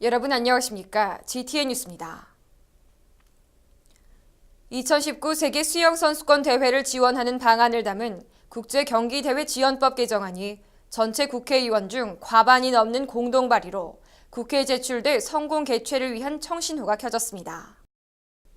여러분 안녕하십니까? GTN 뉴스입니다. 2019 세계 수영선수권 대회를 지원하는 방안을 담은 국제경기대회 지원법 개정안이 전체 국회의원 중 과반이 넘는 공동 발의로 국회에 제출돼 성공 개최를 위한 청신호가 켜졌습니다.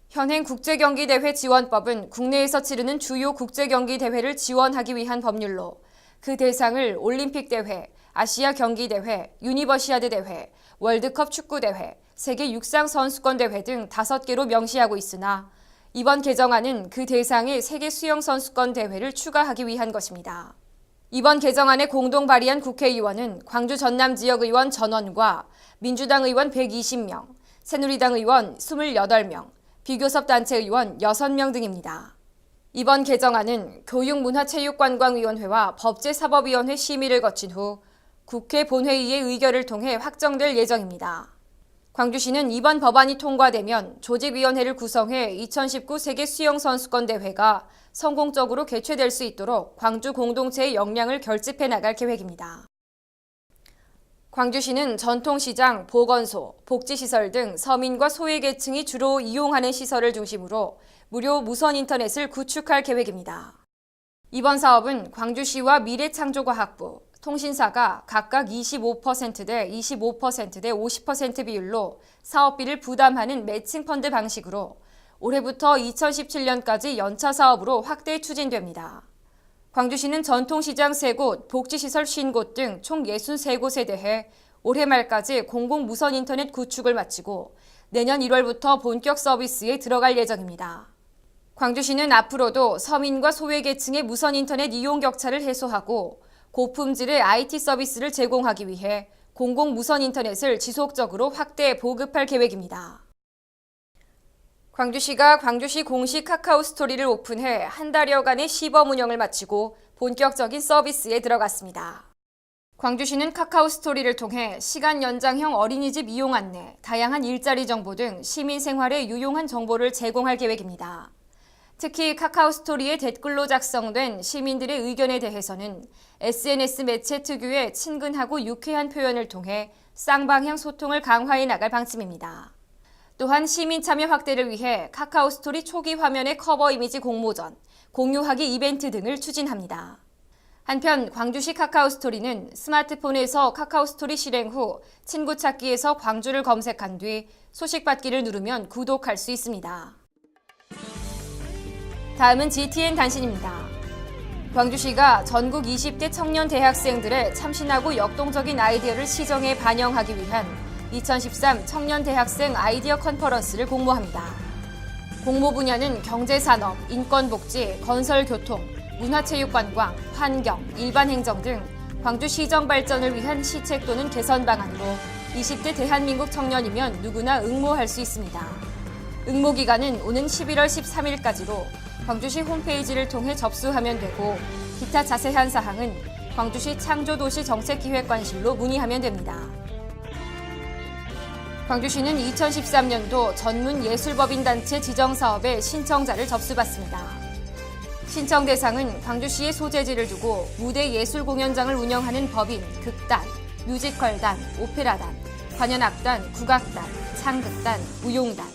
현행 국제경기대회 지원법은 국내에서 치르는 주요 국제경기대회를 지원하기 위한 법률로 그 대상을 올림픽 대회, 아시아 경기대회, 유니버시아드 대회, 월드컵 축구대회, 세계 육상선수권대회 등 5개로 명시하고 있으나 이번 개정안은 그 대상에 세계 수영선수권대회를 추가하기 위한 것입니다. 이번 개정안에 공동 발의한 국회의원은 광주 전남 지역의원 전원과 민주당 의원 120명, 새누리당 의원 28명, 비교섭 단체 의원 6명 등입니다. 이번 개정안은 교육문화체육관광위원회와 법제사법위원회 심의를 거친 후 국회 본회의의 의결을 통해 확정될 예정입니다. 광주시는 이번 법안이 통과되면 조직위원회를 구성해 2019 세계 수영선수권대회가 성공적으로 개최될 수 있도록 광주 공동체의 역량을 결집해 나갈 계획입니다. 광주시는 전통시장, 보건소, 복지시설 등 서민과 소외계층이 주로 이용하는 시설을 중심으로 무료 무선 인터넷을 구축할 계획입니다. 이번 사업은 광주시와 미래창조과학부, 통신사가 각각 25%대 25%대 50% 비율로 사업비를 부담하는 매칭펀드 방식으로 올해부터 2017년까지 연차 사업으로 확대 추진됩니다. 광주시는 전통시장 3곳, 복지시설 50곳 등 총 63곳에 대해 올해 말까지 공공 무선 인터넷 구축을 마치고 내년 1월부터 본격 서비스에 들어갈 예정입니다. 광주시는 앞으로도 서민과 소외계층의 무선 인터넷 이용 격차를 해소하고 고품질의 IT 서비스를 제공하기 위해 공공 무선 인터넷을 지속적으로 확대 보급할 계획입니다. 광주시가 광주시 공식 카카오 스토리를 오픈해 한 달여간의 시범 운영을 마치고 본격적인 서비스에 들어갔습니다. 광주시는 카카오 스토리를 통해 시간 연장형 어린이집 이용 안내, 다양한 일자리 정보 등 시민 생활에 유용한 정보를 제공할 계획입니다. 특히 카카오 스토리에 댓글로 작성된 시민들의 의견에 대해서는 SNS 매체 특유의 친근하고 유쾌한 표현을 통해 쌍방향 소통을 강화해 나갈 방침입니다. 또한 시민 참여 확대를 위해 카카오 스토리 초기 화면의 커버 이미지 공모전, 공유하기 이벤트 등을 추진합니다. 한편 광주시 카카오 스토리는 스마트폰에서 카카오 스토리 실행 후 친구 찾기에서 광주를 검색한 뒤 소식 받기를 누르면 구독할 수 있습니다. 다음은 GTN 단신입니다. 광주시가 전국 20대 청년 대학생들의 참신하고 역동적인 아이디어를 시정에 반영하기 위한 2013 청년 대학생 아이디어 컨퍼런스를 공모합니다. 공모 분야는 경제산업, 인권복지, 건설교통, 문화체육관광, 환경, 일반행정 등 광주시정 발전을 위한 시책 또는 개선 방안으로 20대 대한민국 청년이면 누구나 응모할 수 있습니다. 응모 기간은 오는 11월 13일까지로 광주시 홈페이지를 통해 접수하면 되고 기타 자세한 사항은 광주시 창조도시정책기획관실로 문의하면 됩니다. 광주시는 2013년도 전문예술법인단체 지정사업의 신청자를 접수받습니다. 신청 대상은 광주시의 소재지를 두고 무대 예술 공연장을 운영하는 법인, 극단, 뮤지컬단, 오페라단, 관현악단, 국악단, 창극단, 무용단,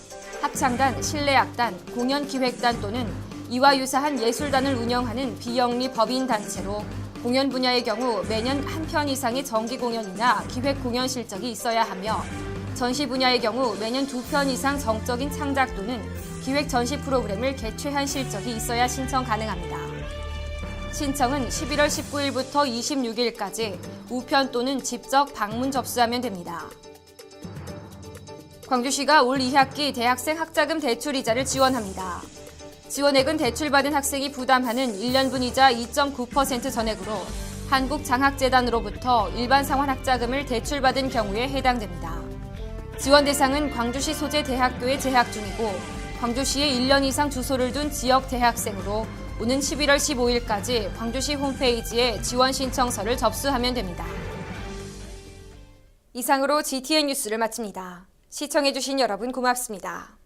합창단, 실내악단, 공연기획단 또는 이와 유사한 예술단을 운영하는 비영리 법인단체로 공연 분야의 경우 매년 한 편 이상의 정기 공연이나 기획 공연 실적이 있어야 하며 전시 분야의 경우 매년 2편 이상 정적인 창작 또는 기획 전시 프로그램을 개최한 실적이 있어야 신청 가능합니다. 신청은 11월 19일부터 26일까지 우편 또는 직접 방문 접수하면 됩니다. 광주시가 올 2학기 대학생 학자금 대출 이자를 지원합니다. 지원액은 대출받은 학생이 부담하는 1년분 이자 2.9% 전액으로 한국장학재단으로부터 일반 상환 학자금을 대출받은 경우에 해당됩니다. 지원 대상은 광주시 소재 대학교에 재학 중이고 광주시에 1년 이상 주소를 둔 지역 대학생으로 오는 11월 15일까지 광주시 홈페이지에 지원 신청서를 접수하면 됩니다. 이상으로 GTN 뉴스를 마칩니다. 시청해주신 여러분 고맙습니다.